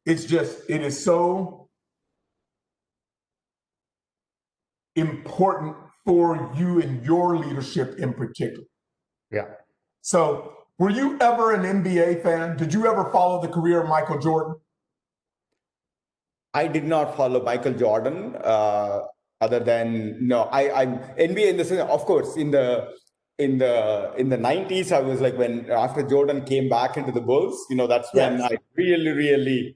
it is so important for you and your leadership in particular. Yeah. So were you ever an NBA fan? Did you ever follow the career of Michael Jordan? I did not follow Michael Jordan, other than I NBA in the sense, of course, in the 90s, I was like, when after Jordan came back into the Bulls, that's when I really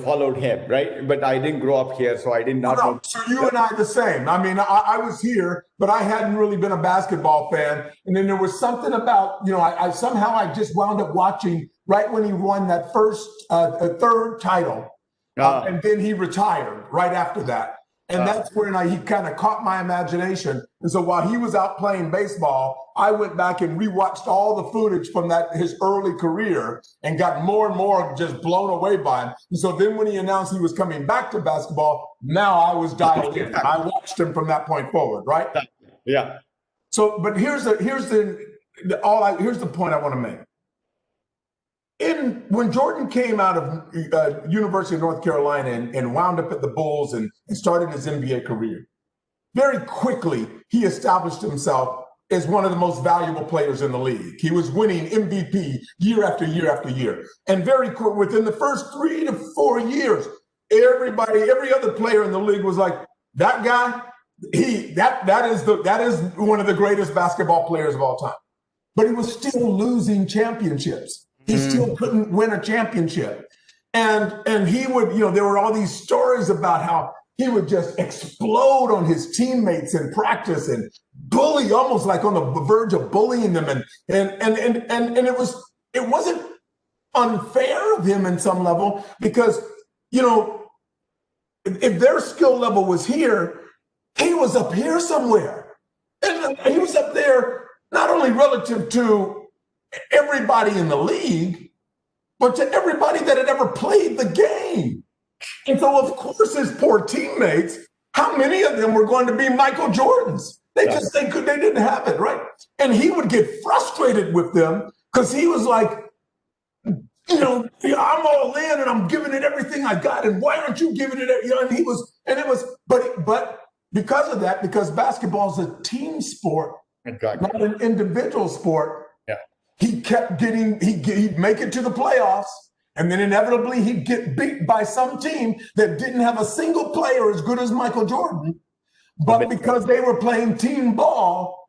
followed him, right? But I didn't grow up here, so I did not know. So you and I the same. I mean, I was here, but I hadn't really been a basketball fan. And then there was something about, I somehow I just wound up watching right when he won that first third title. And then he retired right after that. And that's when he kind of caught my imagination. And so while he was out playing baseball, I went back and rewatched all the footage from his early career and got more and more just blown away by him. And so then when he announced he was coming back to basketball, now I was dialed in. I watched him from that point forward, right? Yeah. So, but here's the point I want to make. When Jordan came out of University of North Carolina and wound up at the Bulls and started his NBA career, very quickly he established himself as one of the most valuable players in the league. He was winning MVP year after year after year. And very quick, within the first 3 to 4 years, every other player in the league was like, that guy, that is one of the greatest basketball players of all time. But he was still losing championships. He still couldn't win a championship. And he would, there were all these stories about how he would just explode on his teammates in practice and bully, almost like on the verge of bullying them. And it wasn't unfair of him in some level because, if their skill level was here, he was up here somewhere. And he was up there not only relative to everybody in the league, but to everybody that had ever played the game. And so, of course, his poor teammates, how many of them were going to be Michael Jordans? They didn't have it, right? And he would get frustrated with them because he was like, I'm all in and I'm giving it everything I got. And why aren't you giving it? But because of that, because basketball is a team sport, not an individual sport. He kept he'd make it to the playoffs, and then inevitably he'd get beat by some team that didn't have a single player as good as Michael Jordan. But because they were playing team ball,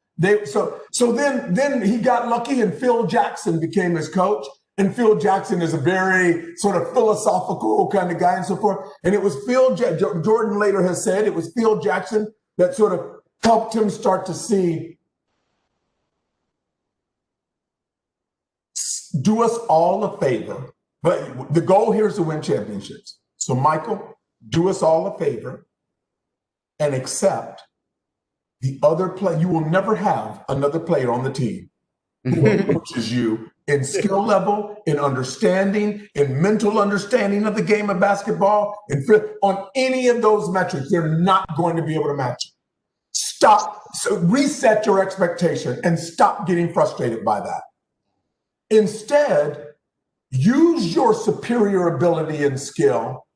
so then he got lucky and Phil Jackson became his coach. And Phil Jackson is a very sort of philosophical kind of guy and so forth. And it was Jordan later has said it was Phil Jackson that sort of helped him start to see, do us all a favor, but the goal here is to win championships. So Michael, do us all a favor and accept the other player. You will never have another player on the team who approaches you in skill level, in understanding, in mental understanding of the game of basketball, and on any of those metrics, they're not going to be able to match you. Reset your expectation and stop getting frustrated by that. Instead, use your superior ability and skill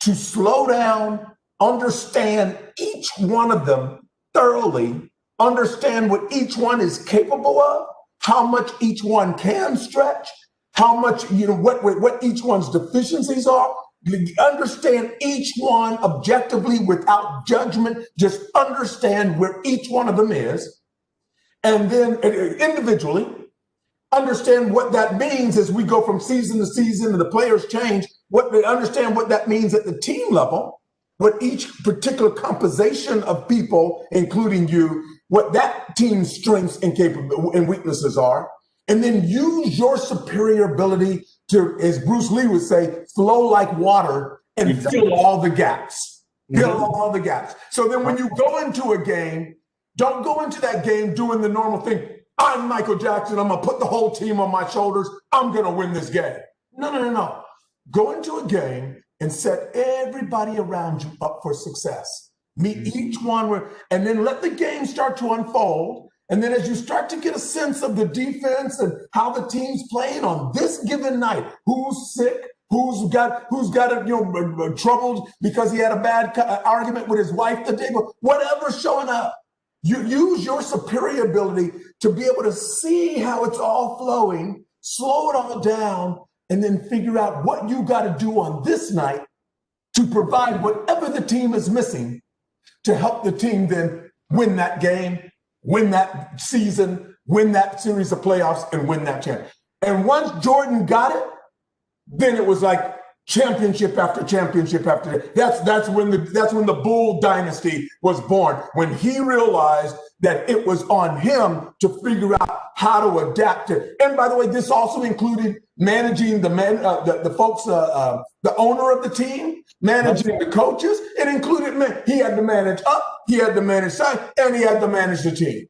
to slow down, understand each one of them thoroughly, understand what each one is capable of, how much each one can stretch, how much, what each one's deficiencies are. Understand each one objectively without judgment. Just understand where each one of them is. And then individually, understand what that means as we go from season to season and the players change, understand what that means at the team level, what each particular composition of people, including you, what that team's strengths and weaknesses are, and then use your superior ability to, as Bruce Lee would say, flow like water and fill all the gaps. Fill all the gaps. So then when you go into a game, don't go into that game doing the normal thing. I'm Michael Jackson. I'm going to put the whole team on my shoulders. I'm going to win this game. No. Go into a game and set everybody around you up for success. Meet each one, and then let the game start to unfold. And then as you start to get a sense of the defense and how the team's playing on this given night, who's sick, who's got troubled because he had a bad argument with his wife the day before, whatever's showing up. You use your superior ability to be able to see how it's all flowing, slow it all down, and then figure out what you got to do on this night to provide whatever the team is missing to help the team then win that game, win that season, win that series of playoffs, and win that championship. And once Jordan got it, then it was like championship after championship after. That's when the Bull dynasty was born. When he realized that it was on him to figure out how to adapt it. And by the way, this also included managing the folks, the owner of the team, managing the coaches. It included he had to manage up, he had to manage side, and he had to manage the team.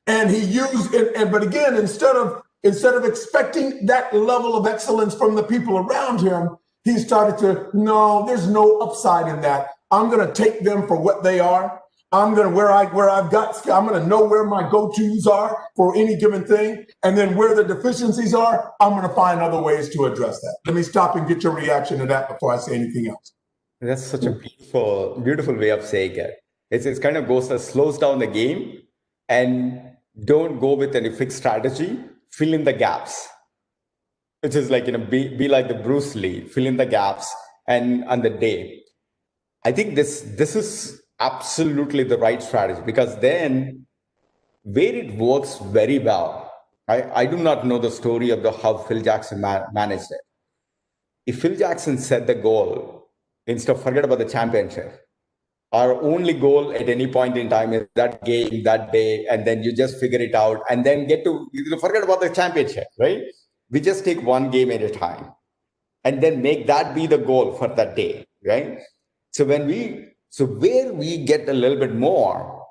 And he used it. But again, instead of expecting that level of excellence from the people around him, he started to, no, there's no upside in that. I'm going to take them for what they are. I'm going to I'm going to know where my go-tos are for any given thing. And then where the deficiencies are, I'm going to find other ways to address that. Let me stop and get your reaction to that before I say anything else. That's such a beautiful way of saying it. It's kind of slows down the game, and don't go with any fixed strategy. Fill in the gaps. Which is like, be like the Bruce Lee, fill in the gaps and on the day. I think this is absolutely the right strategy, because then where it works very well, I do not know the story of how Phil Jackson managed it. If Phil Jackson set the goal, instead of forget about the championship, our only goal at any point in time is that game, that day, and then you just figure it out and then forget about the championship, right? We just take one game at a time and then make that be the goal for that day, right? So where we get a little bit more